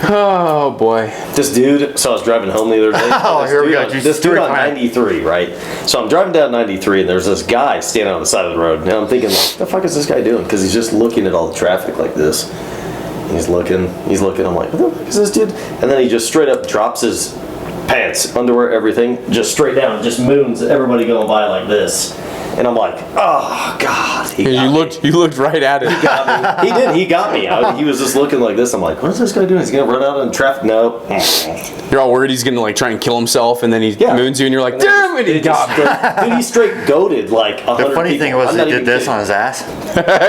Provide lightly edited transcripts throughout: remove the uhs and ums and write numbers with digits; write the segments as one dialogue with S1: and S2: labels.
S1: Oh boy.
S2: This dude, so I was driving home the other day.
S3: Here we go.
S2: This dude on 93, right? So I'm driving down 93 and there's this guy standing on the side of the road. Now I'm thinking, like, what the fuck is this guy doing? Because he's just looking at all the traffic like this. He's looking. I'm like, what the fuck is this dude? And then he just straight up drops his pants, underwear, everything, just straight down, just moons everybody going by like this. And I'm like, oh God.
S1: You looked right at it.
S2: He got me. He did. He got me. He was just looking like this. I'm like, what's this guy doing? He's gonna run out in traffic? No.
S1: You're all worried he's gonna like try and kill himself, and then he moons you, and you're like, damn it, he got me.
S2: Dude, he straight goaded like 100
S3: The funny thing was he did this on his ass.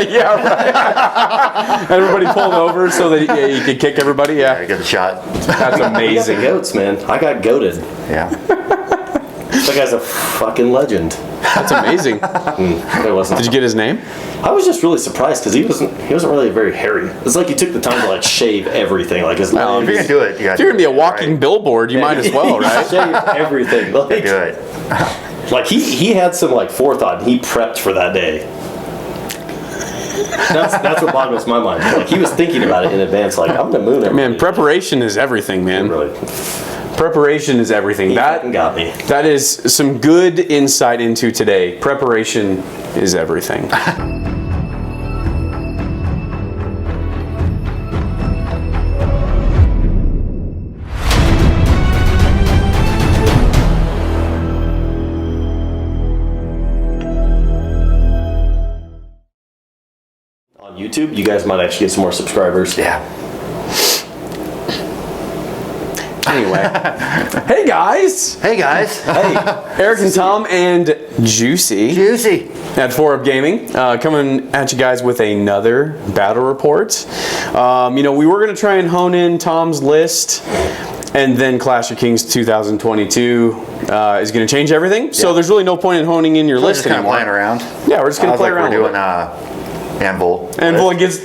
S1: Yeah, right. Everybody pulled over so that he could kick everybody. Yeah,
S3: Get a shot.
S1: That's amazing.
S2: I got the goats, man. I got goaded.
S3: Yeah.
S2: That guy's a fucking legend.
S1: That's amazing.
S2: It wasn't.
S1: Did you get his name?
S2: I was just really surprised because he wasn't really very hairy. It's like he took the time to like shave everything, like his
S3: Well, if you're gonna do it,
S1: If you're gonna be a walking billboard, you might as well, right?
S2: Shave everything. Like,
S3: do it.
S2: Like he had some like forethought. And he prepped for that day. That's what boggles my mind. Like he was thinking about it in advance. Like I'm gonna moon everybody.
S1: Man, preparation is everything, man.
S2: Really.
S1: Preparation is everything.
S2: That got me.
S1: That is some good insight into today. Preparation is everything.
S2: On YouTube, you guys might actually get some more subscribers.
S3: Yeah.
S1: Anyway. Hey guys!
S3: Hey guys.
S2: Hey,
S1: Eric and Tom and Juicy
S3: Juicy.
S1: at 4Up Gaming, coming at you guys with another battle report. We were going to try and hone in Tom's list, and then Clash of Kings 2022 is going to change everything. So there's really no point in honing in your list
S3: Just kind of
S1: anymore.
S3: playing around.
S1: Yeah, we're just going to play around.
S3: We're
S1: with
S3: doing Anvil.
S1: Anvil against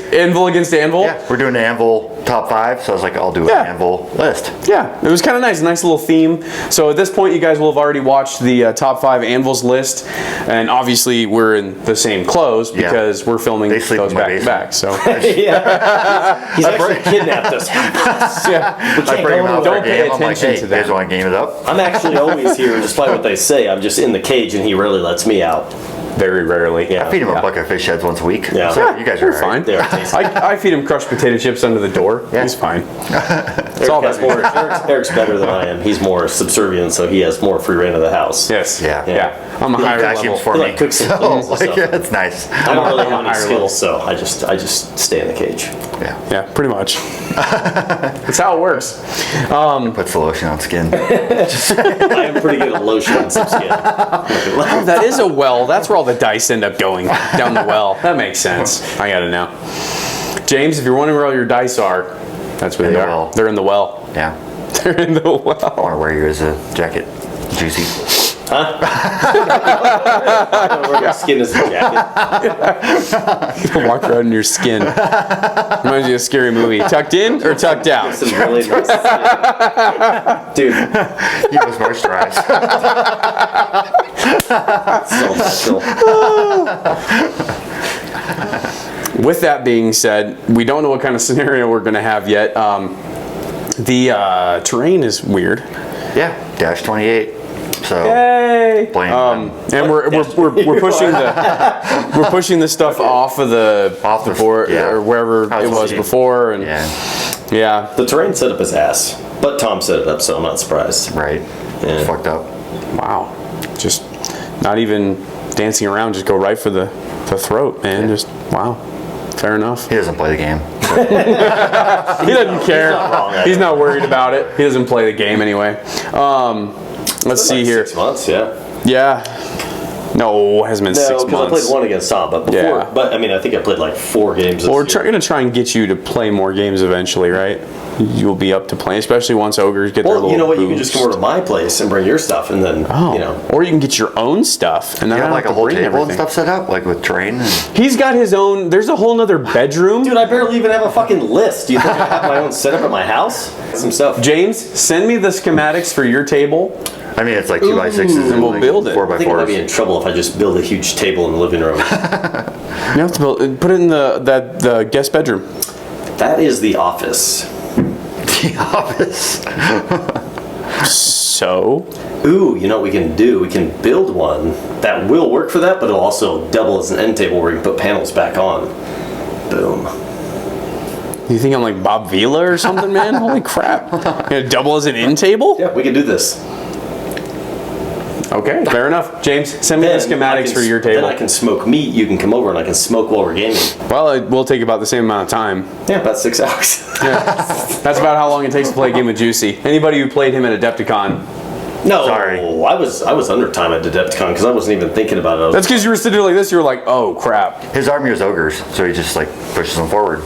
S1: Anvil.
S3: Yeah, we're doing the Anvil top 5, so I was like, I'll do an Anvil list.
S1: Yeah, it was kind of nice little theme. So at this point, you guys will have already watched the top 5 Anvils list, and obviously we're in the same clothes because we're filming those back to back. So
S2: yeah, he's actually kidnapped us.
S1: Yeah,
S3: I bring him out
S1: don't pay
S3: I'm like,
S1: attention
S3: hey,
S1: to
S3: you guys
S1: that.
S3: want to game it up?
S2: I'm actually always here, despite what they say. I'm just in the cage, and he rarely lets me out.
S1: Very rarely.
S2: Yeah.
S3: I feed him a bucket of fish heads once a week.
S2: Yeah.
S3: So you guys are
S1: fine.
S2: They are tasty.
S1: I feed him crushed potato chips under the door.
S3: Yeah.
S1: He's fine.
S2: Eric's
S1: all that
S2: Eric's better than I am. He's more subservient, so he has more free reign of the house.
S1: Yes.
S3: Yeah.
S1: I'm a higher
S3: Vacuums
S1: level.
S3: for
S2: He
S3: me.
S2: like cooks some
S3: So,
S2: cookies and
S3: like,
S2: stuff.
S3: yeah, it's nice.
S2: I don't really have any
S1: higher level.
S2: skills, so I just stay in the cage.
S3: Yeah.
S1: Yeah, pretty much. That's how it works.
S3: Puts the lotion on skin.
S2: I am pretty good at lotion and some skin.
S1: That is a well. That's where all the dice end up going, down the well. That makes sense. I gotta know. James, if you're wondering where all your dice are, that's where
S3: In
S1: they
S3: the
S1: are.
S3: well.
S1: They're in the well.
S3: Yeah.
S1: They're in the
S3: I
S1: well.
S3: want to wear you as a jacket. Juicy.
S2: Where my skin is a jacket.
S1: Walk around in your skin. Reminds me of a scary movie. Tucked in or tucked out?
S2: Some really nice skin. Dude,
S3: He was moisturized.
S2: so natural.
S1: With that being said, we don't know what kind of scenario we're going to have yet. The terrain is weird.
S3: Yeah. Dash 28. So.
S1: Yay!
S3: Blame
S1: And we're pushing we're pushing the stuff off the board or wherever it was before, and yeah.
S2: The terrain set up his ass, but Tom set it up, so I'm not surprised.
S3: Right.
S2: Yeah.
S3: Fucked up.
S1: Wow, just not even dancing around, just go right for the throat, man. Just wow, fair enough.
S3: He doesn't play the game.
S1: He doesn't care. He's not worried about it. He doesn't play the game anyway. Let's see here.
S2: 6 months, yeah.
S1: Yeah. No, it hasn't been 6
S2: No, because I
S1: months.
S2: played one against Tom, but before.
S1: Yeah.
S2: But I mean, I think I played like 4 games.
S1: Well, we're
S2: this year.
S1: going to try and get you to play more games eventually, right? You'll be up to playing, especially once ogres get their little
S2: Well, you know what? You can just
S1: boost.
S2: come over to my place and bring your stuff, and then you know.
S1: Or you can get your own stuff, and then
S3: You
S1: I
S3: have
S1: don't
S3: like
S1: have
S3: a
S1: to
S3: whole
S1: bring
S3: table
S1: everything.
S3: and stuff set up, like with terrain.
S1: He's got his own. There's a whole nother bedroom.
S2: Dude, I barely even have a fucking list. Do you think I have my own setup at my house? Some stuff.
S1: James, send me the schematics for your table.
S3: I mean, it's like 2x6s
S1: and we'll build it.
S3: 4x4s.
S2: I think I might be in trouble if I just build a huge table in the living room.
S1: You have to put it in the guest bedroom.
S2: That is the office.
S3: the office.
S1: So,
S2: Ooh, you know what we can do? We can build one that will work for that, but it'll also double as an end table where you can put panels back on. Boom.
S1: you think I'm like Bob Vila or something, man? Holy crap. You know, double as an end table?
S2: Yeah, we can do this.
S1: Okay, fair enough. James, send me the schematics for your
S2: Then
S1: table.
S2: I can smoke meat, you can come over and I can smoke while we're gaming.
S1: Well, it will take about the same amount of time.
S2: Yeah, about 6 hours.
S1: That's about how long it takes to play a game of Juicy. Anybody who played him at Adepticon.
S2: No,
S3: Sorry.
S2: I was under time at Adepticon because I wasn't even thinking about it.
S1: That's because you were sitting there like this, you were like, oh crap.
S3: His army was ogres, so he just like pushes them forward.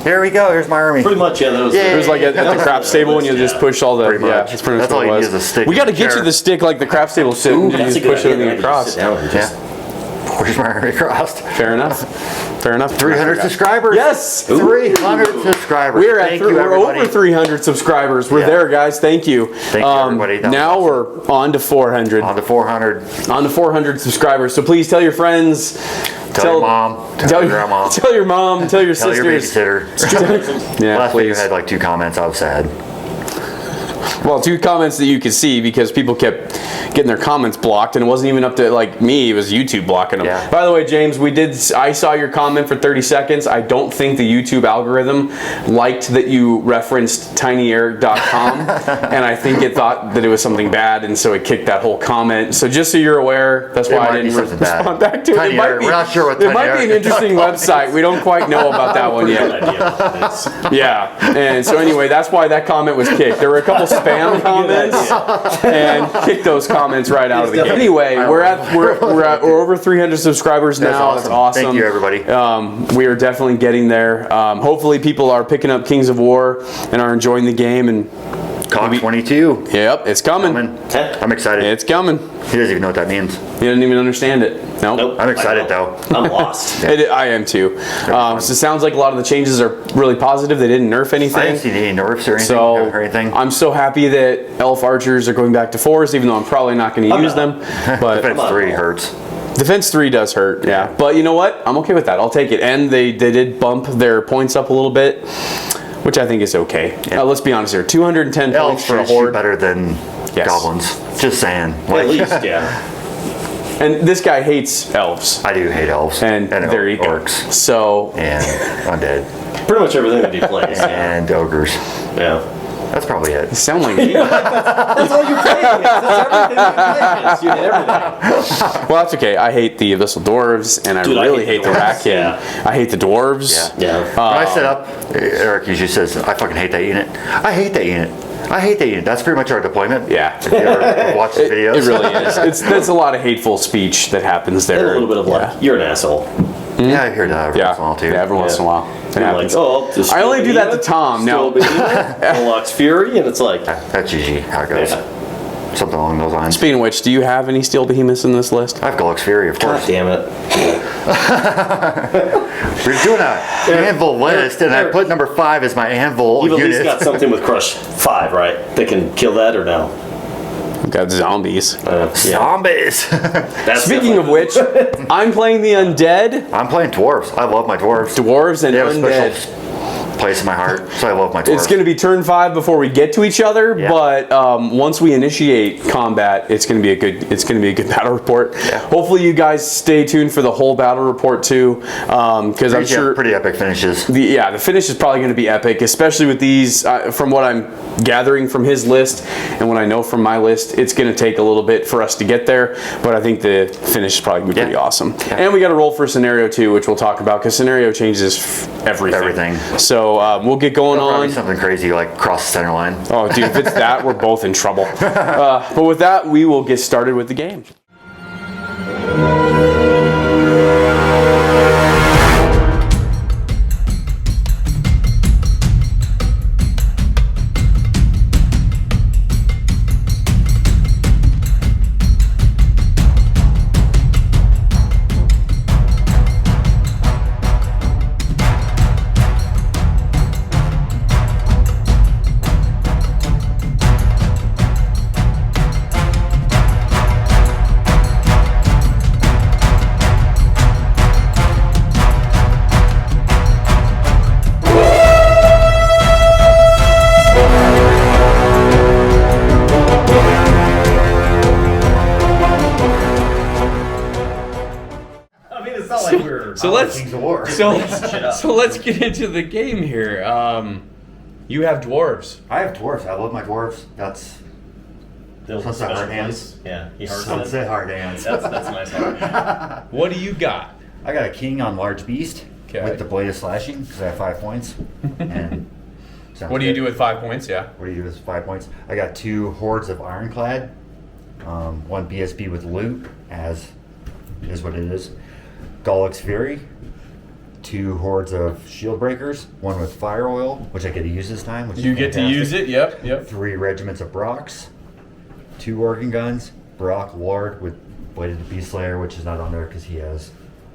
S3: Here we go. Here's my army.
S2: Pretty much, yeah. That was
S1: It was like at the craft table when you just push all the,
S3: Pretty
S1: yeah,
S3: much.
S1: that's pretty much
S3: That's all
S1: what
S3: you
S1: it
S3: need
S1: was.
S3: is a stick
S1: We got to
S3: and a
S1: get you
S3: chair.
S1: the stick like the craft table sit and you
S2: That's
S1: just
S2: a good
S1: push
S2: idea.
S1: everything
S2: Then I can just
S1: across.
S2: sit down and just-
S3: Yeah. Where's my army crossed?
S1: Fair enough. Fair enough.
S3: 300 subscribers.
S1: Yes!
S3: 300 subscribers.
S1: We're at
S3: Thank
S1: we're
S3: you, everybody.
S1: over 300 subscribers. We're
S3: Yeah.
S1: there, guys. Thank you.
S3: Thank you, everybody. That was
S1: Now
S3: awesome.
S1: we're on to 400.
S3: On to 400.
S1: On to 400 subscribers. So please tell your friends.
S3: Tell your mom. Tell your grandma.
S1: Tell your mom. Tell your
S3: Tell your
S1: sisters.
S3: babysitter.
S1: Yeah,
S3: Last video
S1: please.
S3: had like 2 comments. I was sad.
S1: Well, 2 comments that you could see because people kept getting their comments blocked, and it wasn't even up to like me. It was YouTube blocking them.
S3: Yeah.
S1: By the way, James, I saw your comment for 30 seconds. I don't think the YouTube algorithm liked that you referenced tinyeric.com, and I think it thought that it was something bad, and so it kicked that whole comment. So just so you're aware, that's why I
S3: might be
S1: didn't
S3: something bad.
S1: respond back to it.
S3: Tiny
S1: It might
S3: Eric,
S1: be,
S3: we're not sure what
S1: it
S3: Tiny
S1: might be an
S3: Eric
S1: interesting website. We don't quite know about that one
S2: Good
S1: yet.
S2: idea.
S1: Yeah, and so anyway, that's why that comment was kicked. There were a couple spam comments, and kicked those comments right out of the game. Anyway, we're over 300 subscribers now. That's awesome.
S3: Thank you, everybody.
S1: We are definitely getting there. Hopefully, people are picking up Kings of War and are enjoying the game. And
S3: COG 22.
S1: yep, it's coming.
S3: I'm excited.
S1: It's coming.
S3: He doesn't even know what that means.
S1: He didn't even understand it.
S2: Nope.
S3: I'm excited,
S2: I
S3: though.
S2: know. I'm lost.
S1: I am too. So it sounds like a lot of the changes are really positive. They didn't nerf anything.
S3: I didn't see any nerfs or anything.
S1: So
S3: or anything.
S1: I'm so happy that elf archers are going back to 4s, even though I'm probably not going to use them. But
S3: Defense 3 hurts.
S1: Defense 3 does hurt, yeah. But you know what? I'm okay with that. I'll take it. And they did bump their points up a little bit, which I think is okay. Let's be honest here. 210 points
S3: Elves
S1: for a
S3: should shoot
S1: horde.
S3: better than goblins. Just saying.
S2: At least, yeah.
S1: And this guy hates elves.
S3: I do hate elves.
S1: And there you go.
S3: orcs.
S1: So
S3: And undead.
S2: Pretty much everything that he plays.
S3: And ogres.
S2: Yeah.
S3: That's probably it.
S1: sound like me.
S2: That's all you play. That's everything you play. You hit everything.
S1: Well, that's okay. I hate the Abyssal Dwarves, and
S2: Dude,
S1: I
S2: I
S1: really
S2: hate
S1: hate the
S2: the Dwarves.
S1: Rakin.
S2: Yeah.
S1: I hate the Dwarves.
S3: Yeah.
S2: Yeah.
S3: When I set up, Eric usually says, I fucking hate that unit. I hate that unit. I hate that unit. That's pretty much our deployment.
S1: Yeah.
S3: If you ever watch the videos.
S1: It really is. That's a lot of hateful speech that happens there.
S2: And a little bit of like, you're an asshole.
S3: Yeah, I hear that every once in a while too.
S1: Yeah, every once in a while. It
S2: You're like,
S1: happens.
S2: oh, just
S1: I only do that to Tom. Now,
S2: Unlocks Fury, and it's like,
S3: That's usually how it goes.
S2: yeah.
S3: Something along those lines.
S1: speaking of which, do you have any steel behemoths in this list?
S3: I have Gulix Fury, of
S2: God
S3: course.
S2: damn it.
S3: We're doing a anvil list, and I put number 5 as my anvil
S2: You've at least
S3: unit.
S2: got something with Crush 5, right? That can kill that or no?
S1: We've got zombies.
S2: Yeah.
S3: Zombies.
S2: That's
S1: Speaking of which, I'm playing the undead,
S3: I'm playing dwarves. I love my dwarves.
S1: dwarves, and
S3: They have a
S1: undead.
S3: special place in my heart, so I love my dwarves.
S1: It's going to be turn 5 before we get to each other,
S3: Yeah.
S1: but once we initiate combat, it's going to be a good battle report.
S3: Yeah.
S1: Hopefully, you guys stay tuned for the whole battle report too, because I'm sure
S3: pretty epic finishes.
S1: the finish is probably going to be epic, especially with these. From what I'm gathering from his list and what I know from my list, it's going to take a little bit for us to get there, but I think the finish is probably going to be pretty awesome.
S3: Yeah.
S1: And we got to roll for scenario 2, which we'll talk about because scenario changes everything. So we'll get going
S3: Probably
S1: on.
S3: something crazy like cross the center line.
S1: Oh, dude, if it's that, we're both in trouble. But with that, we will get started with the game. So let's
S3: Kings of War.
S1: so let's get into the game here. You have dwarves.
S3: I have dwarfs. I love my dwarfs. That's
S2: Those
S3: Sunset
S2: special
S3: hard hands.
S2: plays. Yeah, he hearts
S3: Sunset
S2: it.
S3: hard hands.
S2: That's nice hard.
S1: What do you got?
S3: I got a king on large beast
S1: Okay.
S3: with the blade of slashing because I have 5 points. And
S1: What do you do with 5 points? Yeah.
S3: What do you do with 5 points? I got 2 hordes of ironclad, 1 BSB with loot, as is what it is. Gollux Fury, 2 hordes of shield breakers, 1 with fire oil, which I get to use this time. Which
S1: You
S3: is
S1: get to
S3: fantastic.
S1: use it. Yep.
S3: 3 regiments of Brocks, 2 organ guns, Brock Lord with Bladed Beast Slayer, which is not on there because he has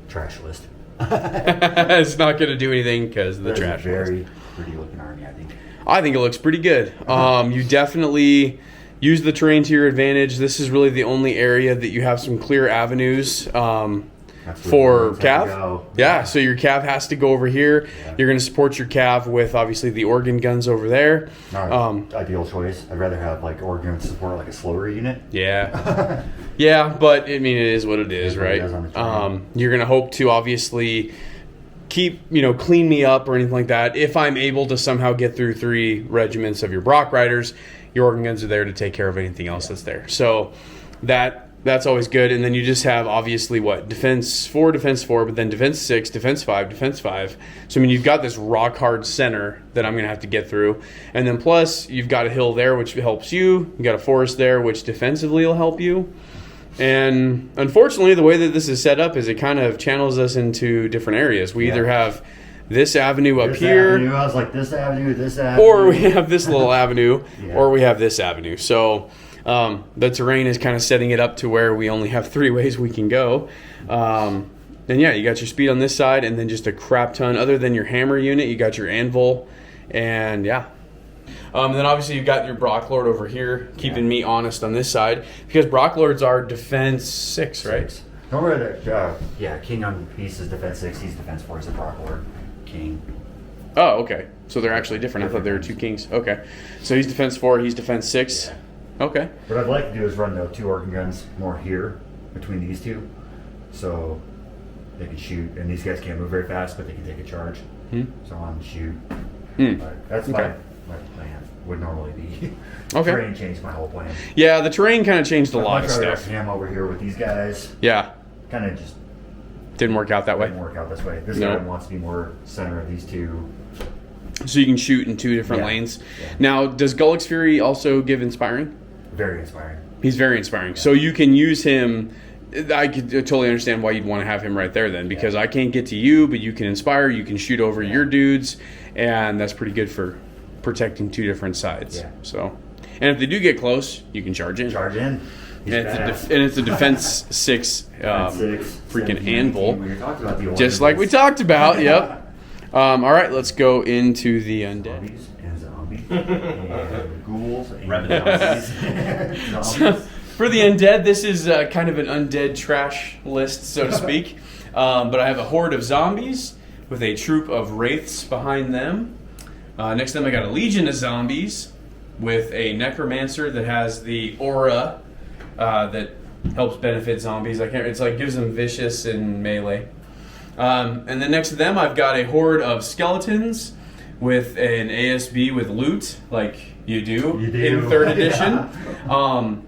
S3: trash list.
S1: It's not going to do anything because of the
S3: That is a
S1: trash.
S3: very pretty looking army, I think.
S1: I think it looks pretty good. You definitely use the terrain to your advantage. This is really the only area that you have some clear avenues
S3: That's where
S1: for
S3: the guns have to
S1: Cav.
S3: go.
S1: Yeah, so your Cav has to go over here.
S3: Yeah.
S1: You're going to support your Cav with obviously the organ guns over there.
S3: Not ideal choice. I'd rather have like organ support like a slower unit.
S1: Yeah. Yeah, but I mean, it is what it is,
S3: It is what it
S1: right?
S3: is on the terrain.
S1: You're going to hope to obviously keep, clean me up or anything like that. If I'm able to somehow get through 3 regiments of your Brock Riders, your organ guns are there to take care of anything else that's there. So that's always good. And then you just have obviously defense 4, but then defense 6, defense 5, defense 5. So I mean, you've got this rock hard center that I'm going to have to get through. And then plus you've got a hill there, which helps you. You got a forest there, which defensively will help you. And unfortunately, the way that this is set up is it kind of channels us into different areas. We either have this avenue up
S3: This
S1: here,
S3: avenue, I was like this avenue,
S1: or we have this little avenue,
S3: Yeah.
S1: or we have this avenue. So the terrain is kind of setting it up to where we only have 3 ways we can go. And yeah, you got your speed on this side, and then just a crap ton. Other than your hammer unit, you got your anvil, and yeah. And then obviously you've got your Brock Lord over here, keeping me honest on this side, because Brock Lords are defense 6, right?
S3: 6. Don't worry that, king on beast is defense 6, he's defense 4, he's a Brock Lord. King.
S1: Oh, okay. So they're actually different. I thought there were 2 kings. Okay. So he's defense 4, he's defense 6.
S3: Yeah.
S1: Okay.
S3: What I'd like to do is run the 2 organ guns more here between these 2, so they can shoot, and these guys can't move very fast, but they can take a charge. So I want to shoot. But that's my plan. Would normally be.
S1: Okay.
S3: Terrain changed my whole plan.
S1: Yeah, the terrain kind of changed a lot of
S3: I'd rather have
S1: stuff.
S3: Cam over here with these guys.
S1: Yeah.
S3: Kind of just
S1: Didn't work out that way.
S3: didn't work out this way. This
S1: No.
S3: guy wants to be more center of these 2.
S1: So you can shoot in 2 different
S3: Yeah.
S1: lanes.
S3: Yeah.
S1: Now, does Gullix Fury also give inspiring?
S3: Very inspiring.
S1: He's very inspiring. So you can use him. I could totally understand why you'd want to have him right there then, because I can't get to you, but you can inspire, you can shoot over your dudes, and that's pretty good for protecting 2 different sides.
S3: Yeah.
S1: So, and if they do get close, you can charge in.
S3: Charge in. He's
S1: And
S3: badass.
S1: it's a defense 6
S3: Defense 6,
S1: freaking
S3: 17,
S1: anvil.
S3: 18, we talked about the
S1: Just like we talked about, yep. All right, let's go into the undead.
S3: Zombies and zombies and ghouls and
S2: Revenants.
S3: zombies.
S1: For the undead, this is kind of an undead trash list, so to speak. But I have a horde of zombies with a troop of wraiths behind them. Next to them, I got a legion of zombies with a necromancer that has the aura that helps benefit zombies. It's like gives them vicious and melee. And then next to them, I've got a horde of skeletons with an ASB with loot, like you do in 3rd edition.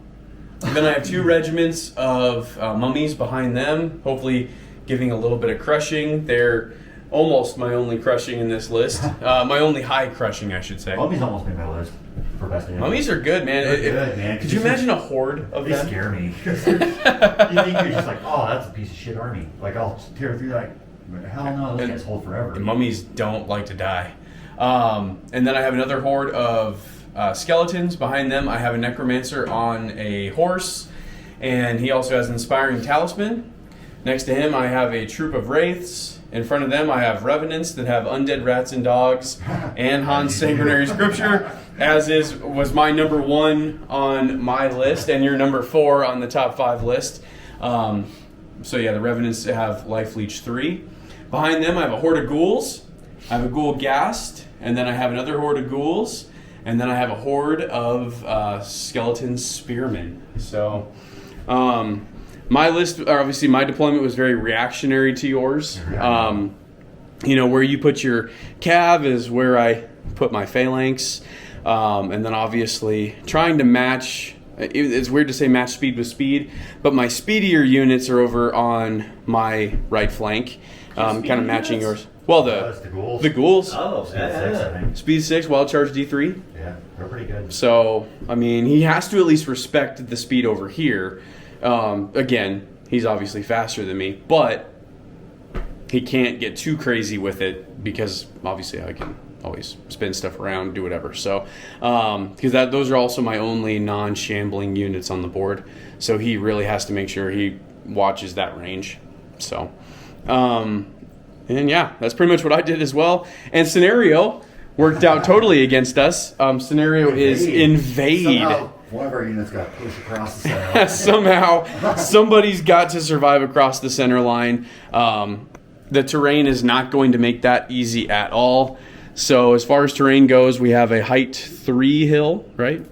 S1: Then I have 2 regiments of mummies behind them, hopefully giving a little bit of crushing. They're almost my only crushing in this list. My only high crushing, I should say.
S3: Mummies almost made my list for best damage.
S1: Mummies are good, man.
S3: They're good, man.
S1: Could you imagine a horde of
S3: They
S1: them?
S3: scare me. You think you're just like, oh, that's a piece of shit army. Like, I'll tear through that. Hell no, those guys hold forever.
S1: The mummies don't like to die. And then I have another horde of skeletons. Behind them, I have a necromancer on a horse, and he also has an inspiring talisman. Next to him, I have a troop of wraiths. In front of them, I have revenants that have undead rats and dogs and Han's sanguinary scripture, was my number 1 on my list, and your number 4 on the top 5 list. So yeah, the revenants have life leech 3. Behind them, I have a horde of ghouls. I have a ghoul ghast, and then I have another horde of ghouls, and then I have a horde of skeleton spearmen. So my list, or obviously my deployment was very reactionary to yours. Where you put your cav is where I put my phalanx. And then obviously trying to match, it's weird to say match speed with speed, but my speedier units are over on my right flank, kind of matching yours. Well, the ghouls.
S2: Oh, yeah.
S1: Speed 6, wild charge D3.
S3: Yeah, they're pretty good.
S1: So, I mean, he has to at least respect the speed over here. Again, he's obviously faster than me, but he can't get too crazy with it because obviously I can always spin stuff around, do whatever. So, because those are also my only non-shambling units on the board. So he really has to make sure he watches that range. So, and yeah, that's pretty much what I did as well. And scenario worked out totally against us. Scenario is invade.
S3: Somehow, one of our units got pushed across the center.
S1: Somehow, somebody's got to survive across the center line. The terrain is not going to make that easy at all. So as far as terrain goes, we have a height 3 hill, right?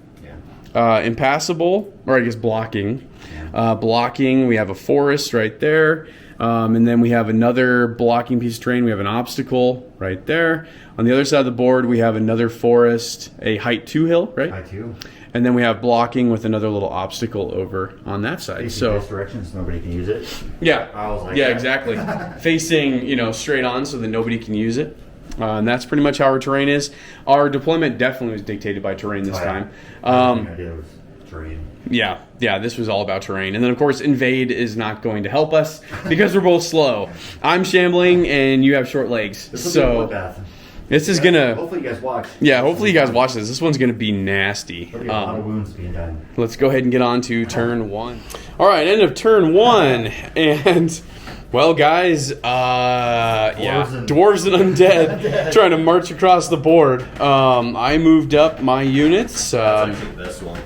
S1: Yeah. Impassable, or I guess blocking. Yeah. Blocking, we have a forest right there. And then we have another blocking piece of terrain. We have an obstacle right there. On the other side of the board, we have another forest, a height 2 hill, right?
S3: Height 2.
S1: And then we have blocking with another little obstacle over on that side.
S3: Facing
S1: so
S3: both directions, nobody can use it.
S1: Yeah.
S3: I was like
S1: yeah,
S3: that.
S1: exactly. Facing, straight on so that nobody can use it. And that's pretty much how our terrain is. Our deployment definitely was dictated by terrain this time.
S3: Everything I did was terrain.
S1: Yeah, this was all about terrain. And then, of course, invade is not going to help us because we're both slow. I'm shambling and you have short legs.
S3: This
S1: is going to...
S3: Hopefully you guys watch.
S1: Yeah, hopefully you guys watch this. This one's going to be nasty.
S3: There'll be a lot of wounds being done.
S1: Let's go ahead and get on to turn 1. All right, end of turn 1. And... Well, guys, Dwarves and Undead trying to march across the board. I moved up my units.
S2: That's actually the best one.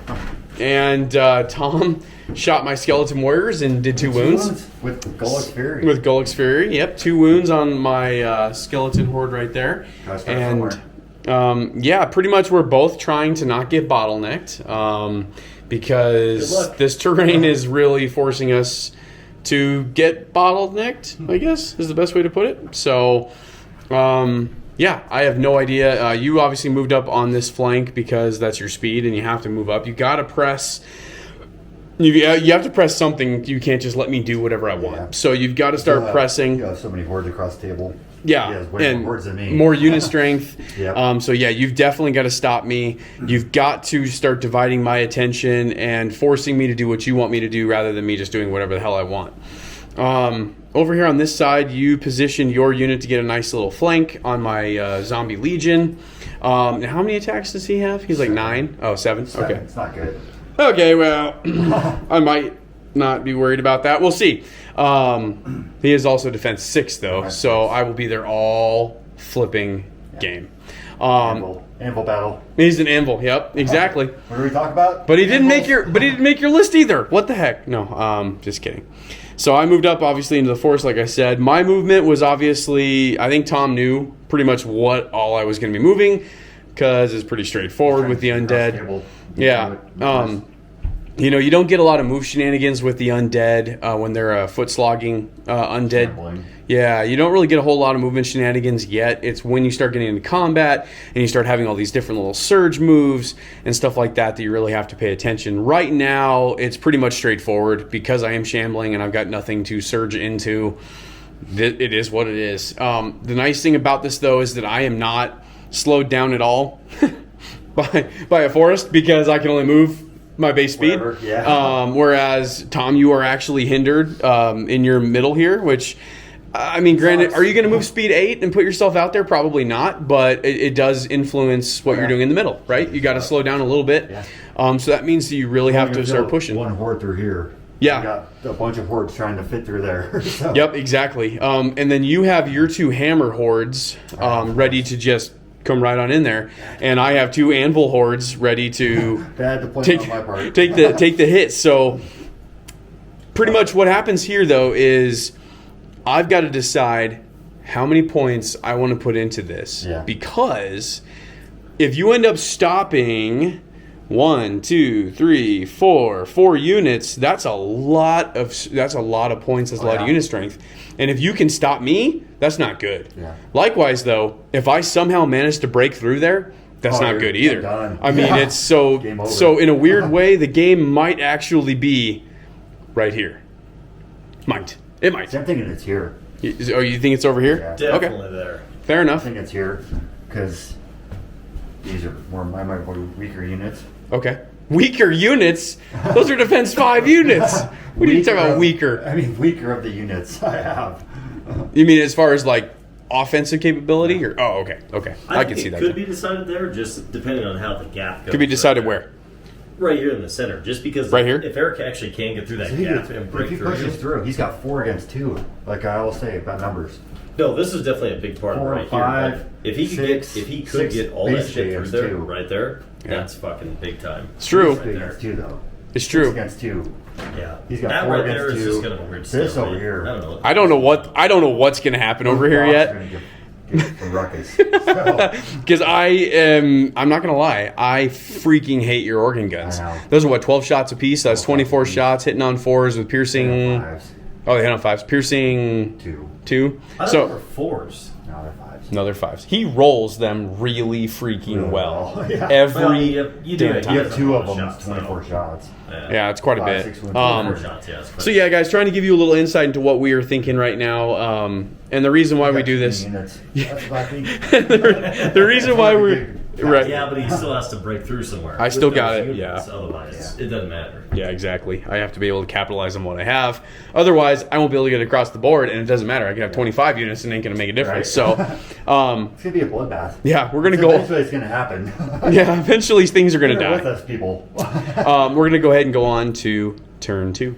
S1: And Tom shot my skeleton warriors and did 2 wounds.
S3: With Golix Fury.
S1: With Golix Fury, yep. 2 wounds on my skeleton horde right there. And pretty much we're both trying to not get bottlenecked because this terrain is really forcing us to get bottlenecked, I guess, is the best way to put it. So, I have no idea. You obviously moved up on this flank because that's your speed, and you have to move up. You got to press. You have to press something. You can't just let me do whatever I want. Yeah. So you've got to start pressing.
S3: You have so many hordes across the table.
S1: Yeah,
S3: and more hordes than me.
S1: More unit strength.
S3: Yep.
S1: You've definitely got to stop me. You've got to start dividing my attention and forcing me to do what you want me to do rather than me just doing whatever the hell I want. Over here on this side, you positioned your unit to get a nice little flank on my zombie legion. Now how many attacks does he have? He's like 9. Oh, 7?
S3: 7.
S1: Okay.
S3: It's not good.
S1: Okay, well, I might not be worried about that. We'll see. He is also defense 6, though, so I will be there all flipping game.
S3: Anvil battle.
S1: He's an anvil. Yep, exactly.
S3: What do we talk about?
S1: But he didn't make your list either. What the heck? No, just kidding. So I moved up obviously into the forest, like I said. My movement was obviously, I think Tom knew pretty much what all I was going to be moving because it's pretty straightforward with the undead. Yeah. You don't get a lot of move shenanigans with the undead when they're foot slogging undead.
S3: Trampling.
S1: Yeah, you don't really get a whole lot of movement shenanigans yet. It's when you start getting into combat and you start having all these different little surge moves and stuff like that you really have to pay attention. Right now, it's pretty much straightforward because I am shambling and I've got nothing to surge into. It is what it is. The nice thing about this, though, is that I am not slowed down at all by a forest because I can only move my base speed. Whereas Tom, you are actually hindered in your middle here, which I mean, granted, are you going to move speed 8 and put yourself out there? Probably not, but it does influence what you're doing in the middle, right? You got to slow down a little bit. So that means that you really have to start pushing.
S3: One horde through here.
S1: Yeah.
S3: You got a bunch of hordes trying to fit through there. So.
S1: Yep, exactly. And then you have your 2 hammer hordes ready to just come right on in there, and I have 2 anvil hordes ready to
S3: take
S1: the hit. So pretty much what happens here, though, is I've got to decide how many points I want to put into this, because if you end up stopping 1, 2, 3, 4. 4 units. That's a lot of points. That's a lot of unit strength. And if you can stop me, that's not good.
S3: Yeah.
S1: Likewise, though, if I somehow manage to break through there, that's not good either.
S3: Done.
S1: I mean,
S3: Yeah.
S1: it's so
S3: Game over.
S1: so in a weird way, the game might actually be right here. It might.
S3: See, I'm thinking it's here.
S1: Oh, you think it's over here?
S3: Yeah.
S2: Definitely there.
S1: Fair
S3: I
S1: enough.
S3: think it's here because these are more weaker units.
S1: Okay. Weaker units? Those are defense 5 units. What are you talking about weaker?
S3: I mean, weaker of the units I have.
S1: You mean as far as like offensive capability? Or okay. I can
S2: think
S1: see that.
S2: It could be decided there, just depending on how the gap goes.
S1: Could be decided where?
S2: Right here in the center, just because
S1: Right here?
S2: if Eric actually can get through that
S3: So he
S2: gap
S3: could-
S2: and
S3: if
S2: break
S3: he
S2: through.
S3: pushes through, he's got 4 against 2. Like I always say about numbers.
S2: No, this is definitely a big part of it
S3: 4,
S2: right
S3: 5,
S2: here. If he could
S3: six,
S2: get all that
S3: basically
S2: shit through
S3: against
S2: there,
S3: 2.
S2: right there,
S1: Yeah.
S2: that's fucking big time.
S1: It's true.
S3: Basically against 2 though.
S1: It's
S3: 6
S1: true.
S3: against 2.
S2: Yeah,
S3: He's got
S2: that
S3: 4
S2: right
S3: against
S2: there is
S3: 2.
S2: just kind of a weird.
S3: This
S2: stalemate.
S3: over here.
S1: I don't know what's going to happen over here
S3: Dwarfs are
S1: yet.
S3: gonna get some ruckus. So,
S1: Because I'm not going to lie, I freaking hate your organ guns.
S3: I know.
S1: Those are what, 12 shots apiece? That's 24 shots hitting on 4s with piercing.
S3: 5s,
S1: Oh, they hit on 5s. Piercing
S3: 2.
S1: 2.
S2: I thought
S1: So,
S2: they were 4s.
S3: Now they're 5s.
S1: no, they're 5s. He rolls them really freaking
S3: Really
S1: well.
S3: well, yeah.
S1: Every
S2: Well, you do
S1: damn
S2: it.
S1: time.
S3: You have 2 of them,
S2: Shots,
S3: it's 24
S2: though.
S3: shots.
S1: Yeah, it's quite a
S3: 5,
S1: bit.
S3: 6 wounds,
S2: 4 shots, yeah. it's
S1: So yeah, guys, trying to give you a little insight into what we are thinking right now, and the reason why we do this.
S3: Units. That's what I think.
S1: The reason why we're right.
S2: Yeah, but he still has to break through somewhere.
S1: I still
S2: with
S1: got
S2: those
S1: it,
S2: units,
S1: yeah.
S2: Otherwise, it doesn't matter.
S1: Yeah, exactly. I have to be able to capitalize on what I have. Otherwise, I won't be able to get across the board, and it doesn't matter. I can have 25 units, and it ain't going to make a difference.
S3: Right.
S1: So,
S3: It's going to be a bloodbath.
S1: yeah, we're going to go.
S3: Eventually it's going to happen.
S1: Yeah, eventually things are going to
S3: Bear with
S1: die.
S3: us, people.
S1: We're going to go ahead and go on to turn 2.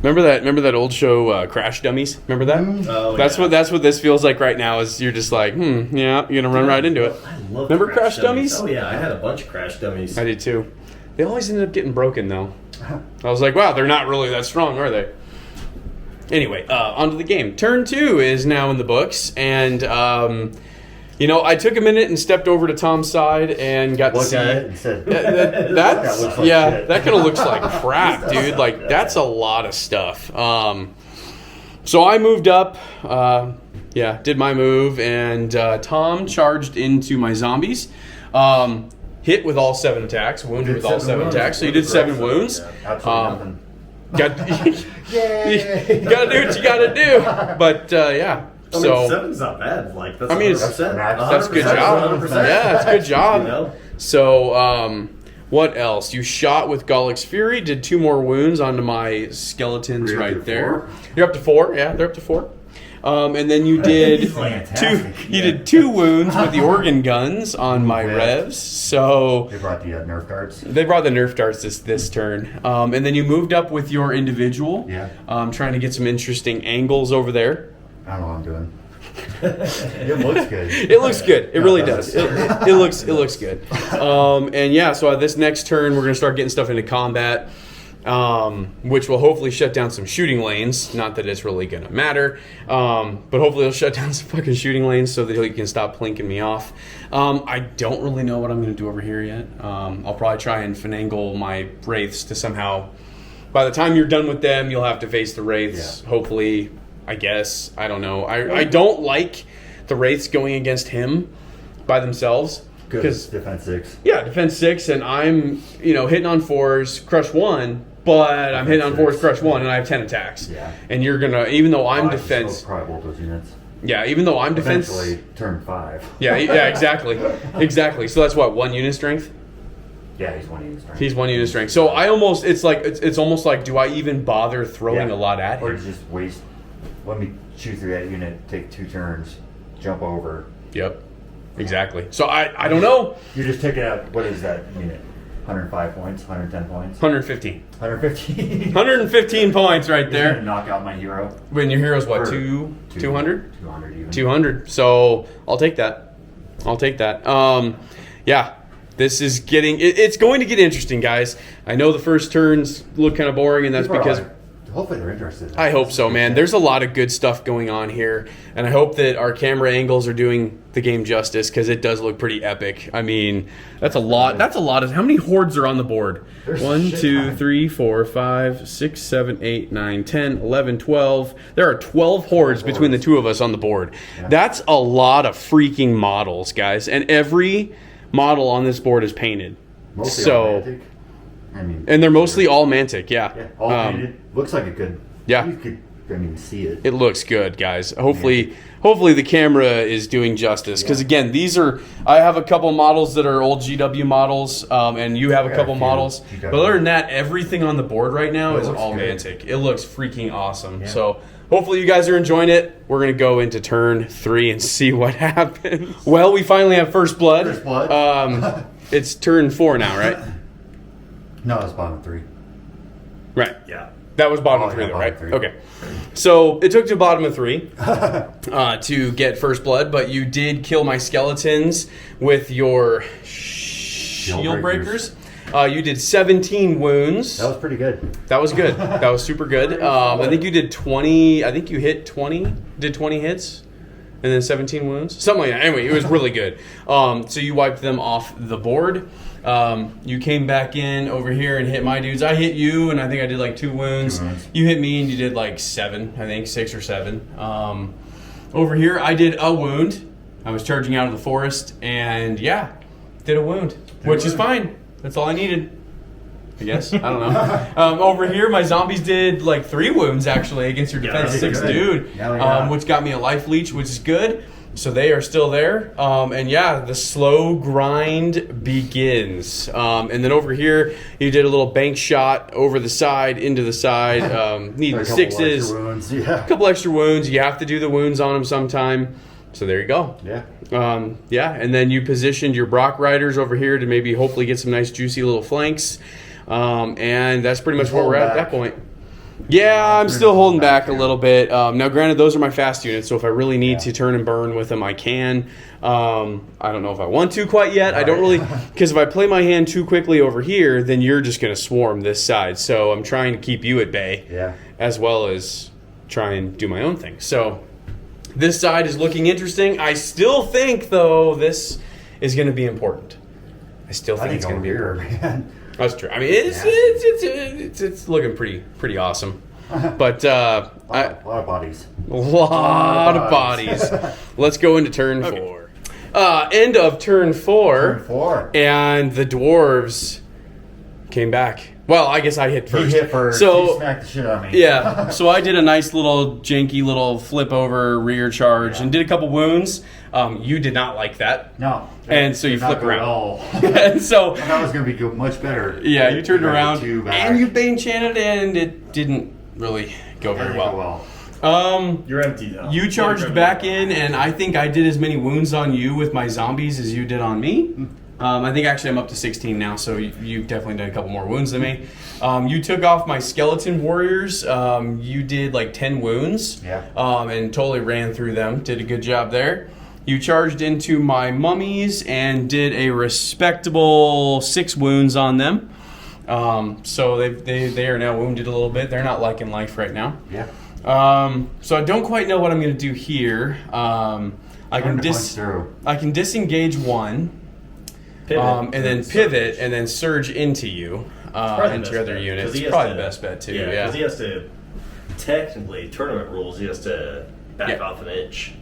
S1: Remember that old show, Crash Dummies? Remember that?
S2: Oh,
S1: That's
S2: yeah.
S1: what this feels like right now. Is you're just like, yeah, you're gonna run right into it.
S2: I love
S1: Remember Crash Dummies?
S2: Oh yeah, I had a bunch of Crash Dummies.
S1: I did too. They always ended up getting broken though. I was like, wow, they're not really that strong, are they? Anyway, onto the game. Turn 2 is now in the books, and I took a minute and stepped over to Tom's side and got to
S3: Looked
S1: see.
S3: at it and said,
S1: That's
S3: That looks like shit.
S1: that kind of looks like crap, dude. Like that's a lot of stuff. So I moved up, did my move, and Tom charged into my zombies. Hit with all 7 attacks, wounded with all 7 attacks. So you did 7 wounds.
S3: absolutely nothing.
S1: Got you
S3: Yay!
S1: gotta do what you gotta do. But yeah,
S2: I mean,
S1: so
S2: 7's not bad. Like that's
S1: I mean, it's-
S2: 100%.
S1: that's a good
S2: 100%,
S1: job.
S2: 100%.
S1: Yeah, it's a good job.
S2: You know?
S1: So, what else? You shot with Gollick's Fury, did 2 more wounds onto my skeletons
S3: You're up
S1: right
S3: to
S1: there.
S3: 4?
S1: You're up to 4, yeah, they're up to 4. And then you did
S3: Fantastic.
S1: you did 2 wounds with the organ guns on my
S3: Yeah.
S1: revs. So
S3: They brought the Nerf darts.
S1: they brought the Nerf darts this turn. And then you moved up with your individual.
S3: Yeah.
S1: Trying to get some interesting angles over there.
S3: I don't know what I'm doing. It looks good.
S1: It looks good. It
S3: No,
S1: really
S3: that's-
S1: does. It looks good. And yeah, so this next turn we're gonna start getting stuff into combat, which will hopefully shut down some shooting lanes. Not that it's really gonna matter, but hopefully it'll shut down some fucking shooting lanes so that he can stop plinking me off. I don't really know what I'm gonna do over here yet. I'll probably try and finagle my wraiths to somehow. By the time you're done with them, you'll have to face the wraiths.
S3: Yeah.
S1: Hopefully. I guess. I don't know. I don't like the Wraiths going against him by themselves.
S3: Because defense 6.
S1: Yeah, defense 6, and I'm, hitting on 4s, crush 1, but I'm hitting on 4s, crush 1, and I have 10 attacks.
S3: Yeah.
S1: And you're going to, even though I'm
S3: I just
S1: defense...
S3: still probably both those units.
S1: Yeah, even though I'm defense...
S3: Eventually, turn 5.
S1: Yeah, exactly. Exactly. So that's what, 1 unit strength?
S3: Yeah, he's 1 unit strength.
S1: He's 1 unit strength. So I almost, it's almost like, do I even bother throwing a lot at
S3: Or
S1: him?
S3: just waste. Let me shoot through that unit, take 2 turns, jump over.
S1: Yep. Exactly. So I don't know.
S3: You're just taking out, what is that unit? 105 points, 110 points,
S1: 115.
S3: 115.
S1: 115 points right
S3: You're gonna
S1: there.
S3: knock out my hero.
S1: When your hero's what,
S3: Or
S1: 200?
S3: 200 even.
S1: 200. So I'll take that. Yeah, this is getting. It's going to get interesting, guys. I know the first turns look kind of boring, and that's
S3: These are
S1: because
S3: like hopefully they're interested.
S1: I hope so, man. There's a lot of good stuff going on here, and I hope that our camera angles are doing the game justice because it does look pretty epic. I mean, that's a lot. That's a lot of. How many hordes are on the board?
S3: There's
S1: 1,
S3: shit
S1: 2,
S3: ton.
S1: 3, 4, 5, 6, 7, 8, 9, 10, 11, 12. There are 12 hordes between the two of us on the board.
S3: Yeah.
S1: That's a lot of freaking models, guys, and every model on this board is painted.
S3: Mostly
S1: So,
S3: romantic. I mean,
S1: and they're mostly all Mantic,
S3: yeah, all painted. Looks like it could.
S1: yeah.
S3: You could, I mean, see it.
S1: It looks good, guys. Hopefully the camera is doing justice. Because again, these are, I have a couple models that are old GW models, and you have a
S3: got
S1: couple
S3: a few
S1: models.
S3: GW.
S1: But other than that, everything on the board right now
S3: It
S1: is
S3: looks
S1: all
S3: good.
S1: Mantic. It looks freaking awesome.
S3: Yeah.
S1: So hopefully you guys are enjoying it. We're gonna go into turn 3 and see what happens. Well, we finally have first blood.
S3: First blood.
S1: It's turn 4 now, right?
S3: No, it's bottom 3.
S1: Right.
S2: Yeah.
S1: That was bottom
S3: Oh,
S1: 3,
S3: yeah,
S1: though,
S3: bottom
S1: right?
S3: 3.
S1: Okay. So it took to bottom of 3 to get first blood, but you did kill my skeletons with your shield breakers. You did 17 wounds.
S3: That was pretty good.
S1: That was good. That was super good. I think you did 20. I think you hit 20. Did 20 hits, and then 17 wounds, something like that. Anyway, it was really good. So you wiped them off the board. You came back in over here and hit my dudes. I hit you, and I think I did like 2 wounds.
S3: 2 wounds.
S1: You hit me, and you did like 7. I think 6 or 7. Over here, I did a wound. I was charging out of the forest, and yeah, did a wound, which is fine. That's all I needed. I guess. I don't know. Over here, my zombies did like 3 wounds actually against your defense
S3: they
S1: 6
S3: did.
S1: dude,
S3: Yeah, yeah.
S1: which got me a life leech, which is good. So they are still there. And yeah, the slow grind begins. And then over here, you did a little bank shot over the side, into the side, needing
S3: A couple
S1: 6s.
S3: extra wounds. Yeah.
S1: A couple extra wounds. You have to do the wounds on them sometime. So there you go.
S3: Yeah.
S1: Yeah, and then you positioned your Brock Riders over here to maybe hopefully get some nice juicy little flanks. And that's pretty much where we're at that point. Yeah, I'm still holding back a little bit. Now, granted, those are my fast units, so if I really need to turn and burn with them, I can. I don't know if I want to quite yet. I don't really, because if I play my hand too quickly over here, then you're just going to swarm this side. So I'm trying to keep you at bay,
S3: Yeah.
S1: as well as try and do my own thing. So this side is looking interesting. I still think, though, this is going to be important. I still think it's going to be
S3: over
S1: important.
S3: here, man.
S1: That's true. I mean, it's looking pretty awesome. But
S3: A lot of bodies.
S1: a lot of bodies. Let's go into turn 4. End of turn 4.
S3: Turn 4.
S1: And the dwarves came back. Well, I guess I hit first.
S3: He hit first.
S1: So
S3: He smacked the shit out of me.
S1: yeah, so I did a nice little janky little flip over rear charge and did a couple wounds. You did not like that.
S3: No.
S1: And so you
S3: Did not
S1: flip
S3: go at
S1: around.
S3: all.
S1: And so
S3: I thought it was going to be much better.
S1: yeah, you turned around
S3: Two back.
S1: and you bane chanted, and it didn't really go very
S3: Didn't go
S1: well.
S2: You're empty though.
S1: You charged back in, and I think I did as many wounds on you with my zombies as you did on me. I think actually I'm up to 16 now, so you definitely did a couple more wounds than me. You took off my skeleton warriors. You did like 10 wounds.
S3: Yeah.
S1: And totally ran through them. Did a good job there. You charged into my mummies and did a respectable 6 wounds on them. So they are now wounded a little bit. They're not liking life right now.
S3: Yeah.
S1: So I don't quite know what I'm going to do here. I can disengage one, and then pivot, and then surge into you, into your other units. It's probably the best bet too.
S2: Yeah,
S1: Yeah.
S2: because he has to, technically, tournament rules, he has to back off an inch.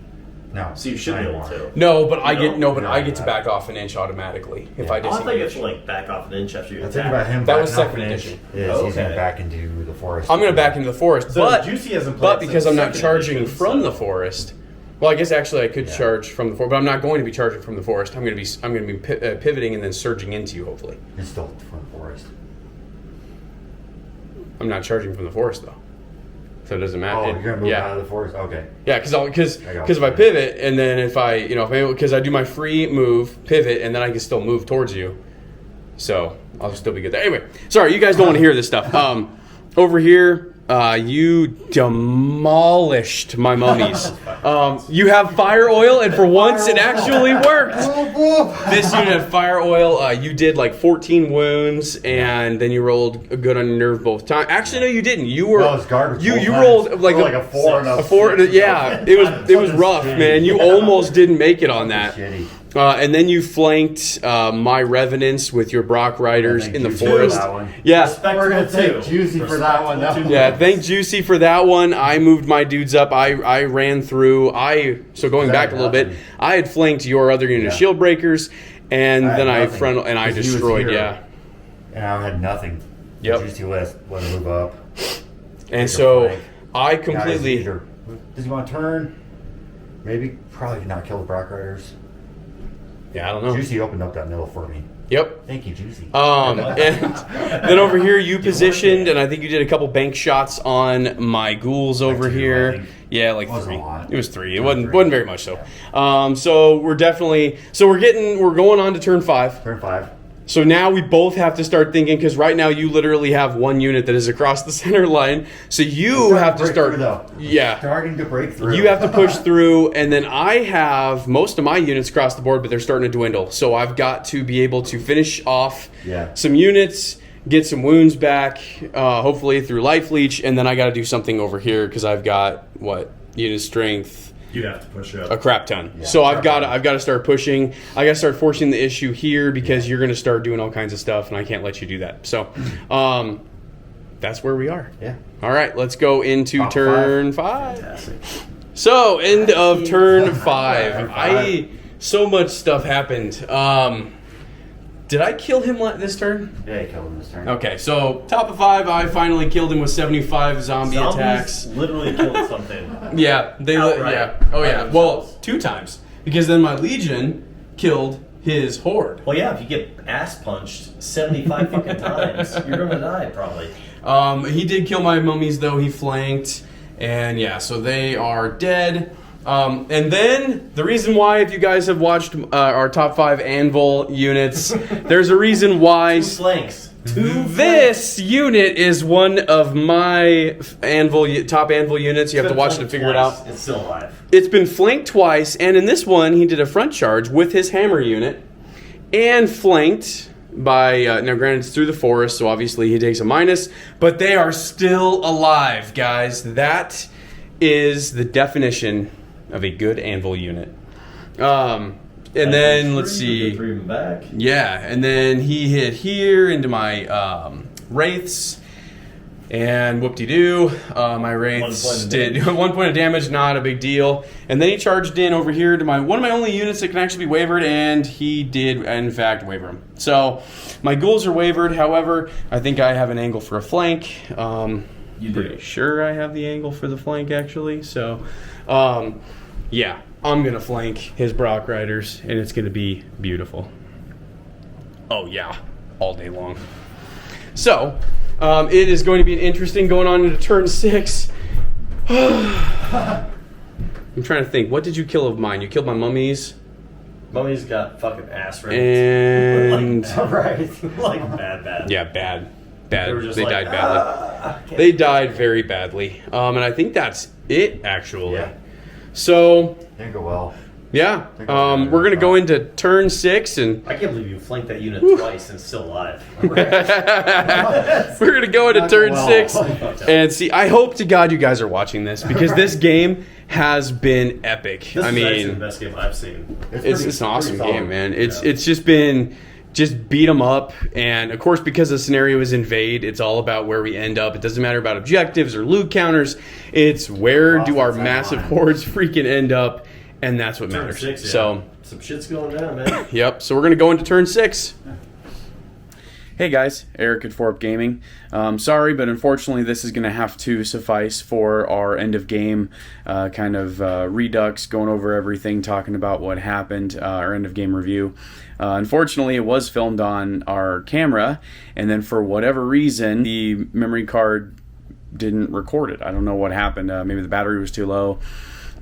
S3: No.
S2: So you should be able to.
S1: No, but I
S2: No?
S1: get to back off an inch automatically if I
S2: I thought you
S1: disengage.
S2: have to like back off an inch after you
S3: The
S2: attack.
S3: thing about him
S1: That was
S3: backing off
S1: second
S3: an inch
S1: edition.
S3: is he's going
S2: Okay.
S3: back into the forest.
S1: I'm going to back into the forest,
S2: So
S1: but
S2: Juicy hasn't played
S1: but because
S2: since
S1: I'm not
S2: second
S1: charging
S2: edition,
S1: from
S2: so-
S1: the forest. Well, I guess actually I could charge from the forest, but I'm not going to be charging from the forest. I'm going to be pivoting and then surging into you. Hopefully,
S3: It's still from the forest.
S1: I'm not charging from the forest though, so it doesn't matter.
S3: Oh, you're going to move out of the forest? Okay.
S1: Yeah, because
S3: I got
S1: if I
S3: you.
S1: pivot and then if I because I do my free move pivot and then I can still move towards you, so I'll still be good there. Anyway, sorry, you guys don't want to hear this stuff. Over here, you demolished my mummies. You have fire oil, and for once it actually worked. This unit had fire oil. You did like 14 wounds, and then you rolled a good on your nerve both times. Actually, no, you didn't. You were
S3: No, it was garbage
S1: you
S3: both
S1: rolled
S3: times.
S1: like
S3: a 4 and
S1: a 4. Yeah, it was rough, man. You almost didn't make it on that.
S3: Shitty.
S1: And then you flanked my revenants with your Brock riders in the
S3: Juicy
S1: forest.
S3: for that one.
S1: Yeah.
S3: We're going to take Juicy for that one.
S1: Yeah, thank Juicy for that one. I moved my dudes up. I ran through. So going back a little bit, I had flanked your other unit of shield breakers, and then I frontal and I destroyed. Yeah.
S3: And I had nothing.
S1: Yep.
S3: Juicy let move up.
S1: And so I completely.
S3: Does he want to turn? Maybe. Probably not kill the Brock riders.
S1: Yeah, I don't know.
S3: Juicy opened up that middle for me.
S1: Yep.
S3: Thank you, Juicy.
S1: And then over here you positioned, and I think you did a couple bank shots on my ghouls over
S3: Like 2, I
S1: here.
S3: think.
S1: Yeah, like
S3: It wasn't
S1: 3.
S3: a lot.
S1: It was 3. It wasn't very much so. So we're definitely we're going on to turn 5.
S3: Turn 5.
S1: So now we both have to start thinking, because right now you literally have one unit that is across the center line. So you have to start. Yeah.
S3: Starting to break through.
S1: You have to push through, and then I have most of my units across the board, but they're starting to dwindle. So I've got to be able to finish off some units, get some wounds back, hopefully through life leech, and then I got to do something over here because I've got unit strength.
S4: You have to push up
S1: A crap ton. Yeah, so I've got to start pushing. I got to start forcing the issue here because you're going to start doing all kinds of stuff, and I can't let you do that. So that's where we are.
S3: Yeah.
S1: All right, let's go into
S3: Top
S1: turn 5. So end of turn 5. So much stuff happened. Did I kill him this turn?
S3: Yeah, you killed him this turn.
S1: Okay, so top of 5, I finally killed him with 75 zombie
S4: Zombies
S1: attacks.
S4: literally killed something.
S1: Yeah,
S4: Outright.
S1: yeah. Oh yeah. Well, 2 times because then my legion killed his horde.
S4: Well, yeah, if you get ass punched 75 fucking times, you're gonna die probably.
S1: He did kill my mummies though. He flanked, and yeah, so they are dead. And then the reason why, if you guys have watched our top 5 anvil units, there's a reason why.
S4: 2 flanks.
S1: This unit is one of my top anvil units. You have to watch it to figure it out.
S4: It's still alive.
S1: It's been flanked twice, and in this one, he did a front charge with his hammer unit, and flanked by, now granted it's through the forest, so obviously he takes a minus, but they are still alive, guys. That is the definition of a good anvil unit. And then, let's see.
S4: 3 back.
S1: Yeah, and then he hit here into my wraiths, and whoop-de-doo. My wraiths did 1 point of damage, not a big deal. And then he charged in over here to one of my only units that can actually be wavered, and he did, in fact, waver him. So my ghouls are wavered. However, I think I have an angle for a flank. Pretty sure I have the angle for the flank, actually. So, yeah. I'm going to flank his Brock Riders, and it's going to be beautiful. Oh, yeah. All day long. So, it is going to be interesting going on into turn 6. I'm trying to think. What did you kill of mine? You killed my mummies.
S4: Mummies got fucking ass raped.
S1: And...
S4: like bad.
S1: Yeah, bad. They
S4: like,
S1: died badly. They died very badly. And I think that's it, actually.
S3: Yeah.
S1: So...
S3: Didn't go well.
S1: Yeah, we're going to go into turn 6, and
S4: I can't believe you flanked that unit twice and it's still alive.
S1: we're going to go into turn 6 and see. I hope to God you guys are watching this, because this game has been epic.
S4: This
S1: I
S4: is actually
S1: mean,
S4: the best game I've seen.
S1: it's an awesome game, man. It's just been beat them up, and of course, because the scenario is invade, it's all about where we end up. It doesn't matter about objectives or loot counters. It's where do our massive hordes freaking end up. And that's what matters.
S4: 6, yeah.
S1: So
S4: some shit's going down, man.
S1: Yep. So we're gonna go into turn 6. Hey guys, Eric at 4up Gaming. Sorry, but unfortunately, this is gonna have to suffice for our end of game kind of redux, going over everything, talking about what happened, our end of game review. Unfortunately, it was filmed on our camera, and then for whatever reason, the memory card didn't record it. I don't know what happened. Maybe the battery was too low.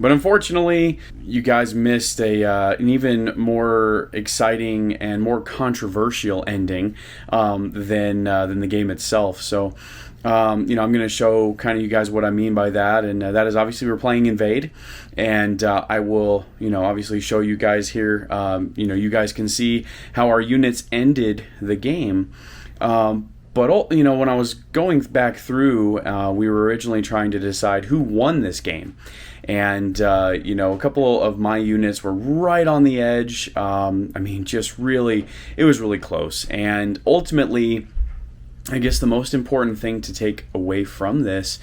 S1: But unfortunately, you guys missed an even more exciting and more controversial ending than the game itself. So, I'm going to show kind of you guys what I mean by that, and that is obviously we're playing Invade, and I will, obviously show you guys here. You guys can see how our units ended the game. But when I was going back through, we were originally trying to decide who won this game. And, a couple of my units were right on the edge. It was really close. And ultimately, I guess the most important thing to take away from this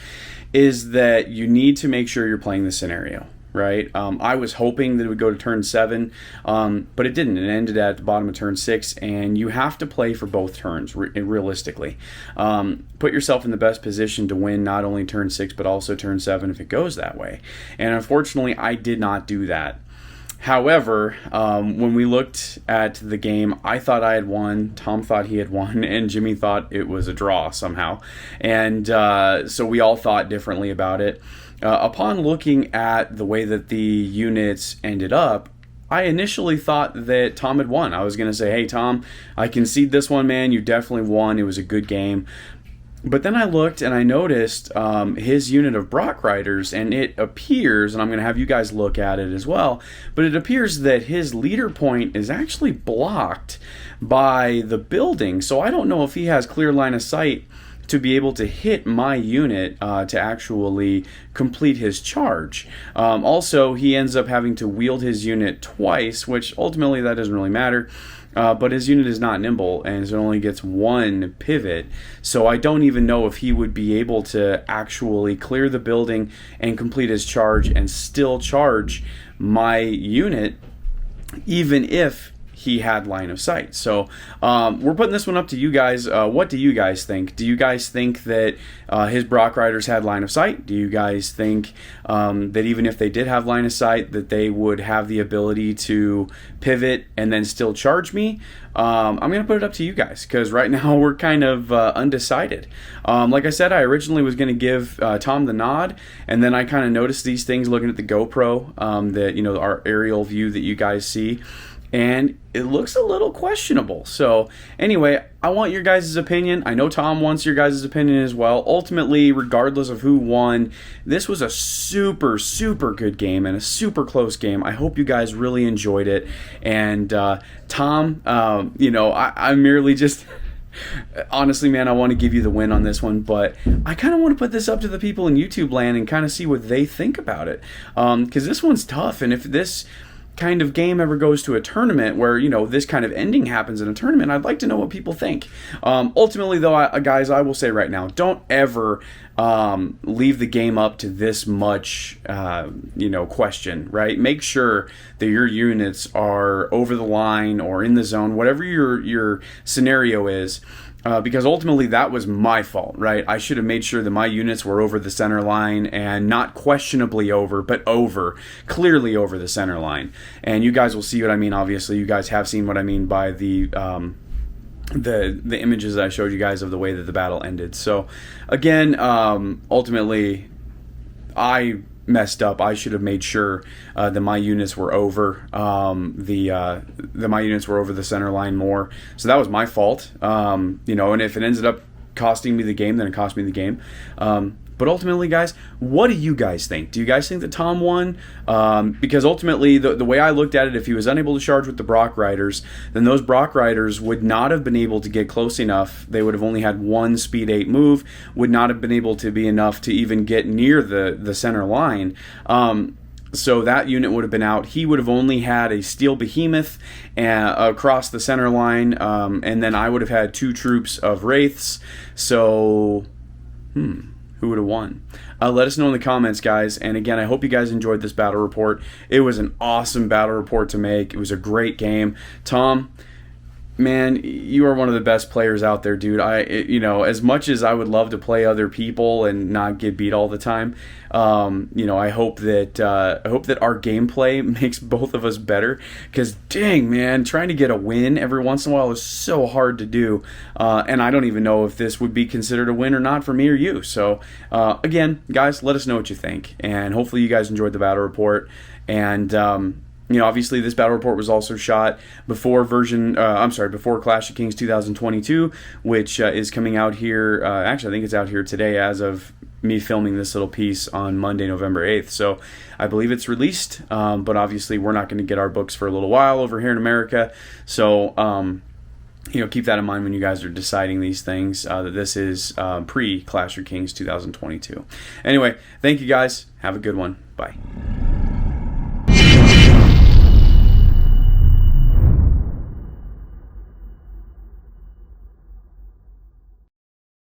S1: is that you need to make sure you're playing the scenario, right? I was hoping that it would go to turn 7, but it didn't. It ended at the bottom of turn 6, and you have to play for both turns, realistically. Put yourself in the best position to win not only turn 6, but also turn 7 if it goes that way. And unfortunately, I did not do that. However, when we looked at the game, I thought I had won, Tom thought he had won, and Jimmy thought it was a draw somehow. And so we all thought differently about it. Upon looking at the way that the units ended up, I initially thought that Tom had won. I was going to say, hey, Tom, I concede this one, man. You definitely won. It was a good game. But then I looked and I noticed his unit of Brock Riders, and it appears, and I'm going to have you guys look at it as well, but it appears that his leader point is actually blocked by the building. So I don't know if he has clear line of sight to be able to hit my unit to actually complete his charge. Also, he ends up having to wield his unit twice, which ultimately that doesn't really matter. But his unit is not nimble, and so it only gets one pivot. So I don't even know if he would be able to actually clear the building and complete his charge and still charge my unit, even if he had line of sight. So we're putting this one up to you guys. What do you guys think? Do you guys think that his Brock Riders had line of sight? Do you guys think that even if they did have line of sight, that they would have the ability to pivot and then still charge me? I'm going to put it up to you guys, because right now we're kind of undecided. Like I said, I originally was going to give Tom the nod, and then I kind of noticed these things looking at the GoPro, that our aerial view that you guys see, and it looks a little questionable. So anyway, I want your guys' opinion. I know Tom wants your guys' opinion as well. Ultimately, regardless of who won, this was a super, super good game and a super close game. I hope you guys really enjoyed it. And Tom, I merely just... Honestly, man, I want to give you the win on this one, but I kind of want to put this up to the people in YouTube land and kind of see what they think about it. Because this one's tough, and if this kind of game ever goes to a tournament where this kind of ending happens in a tournament, I'd like to know what people think. Ultimately though, guys, I will say right now, don't ever leave the game up to this much question, right? Make sure that your units are over the line or in the zone, whatever your scenario is. Because ultimately that was my fault, right? I should have made sure that my units were over the center line, and not questionably over, but clearly over the center line. And you guys will see what I mean. Obviously, you guys have seen what I mean by the images that I showed you guys of the way that the battle ended. So again, ultimately, I messed up. I should have made sure that my units were over my units were over the center line more. So that was my fault. And if it ended up costing me the game, then it cost me the game. But ultimately, guys, what do you guys think? Do you guys think that Tom won? Because ultimately, the way I looked at it, if he was unable to charge with the Brock Riders, then those Brock Riders would not have been able to get close enough. They would have only had one speed 8 move, would not have been able to be enough to even get near the center line. So that unit would have been out. He would have only had a steel behemoth across the center line, and then I would have had 2 troops of wraiths. So, who would have won? Let us know in the comments, guys. And again, I hope you guys enjoyed this battle report. It was an awesome battle report to make. It was a great game. Tom, man, you are one of the best players out there, dude. As much as I would love to play other people and not get beat all the time, I hope that our gameplay makes both of us better. Because dang, man, trying to get a win every once in a while is so hard to do, and I don't even know if this would be considered a win or not for me or you. So again, guys, let us know what you think, and hopefully you guys enjoyed the battle report. And obviously this battle report was also shot before before Clash of Kings 2022, which is coming out here. Actually, I think it's out here today as of me filming this little piece on Monday, November 8th. So I believe it's released, but obviously we're not going to get our books for a little while over here in America. So, keep that in mind when you guys are deciding these things, that this is pre-Clash of Kings 2022. Anyway, thank you guys. Have a good one. Bye.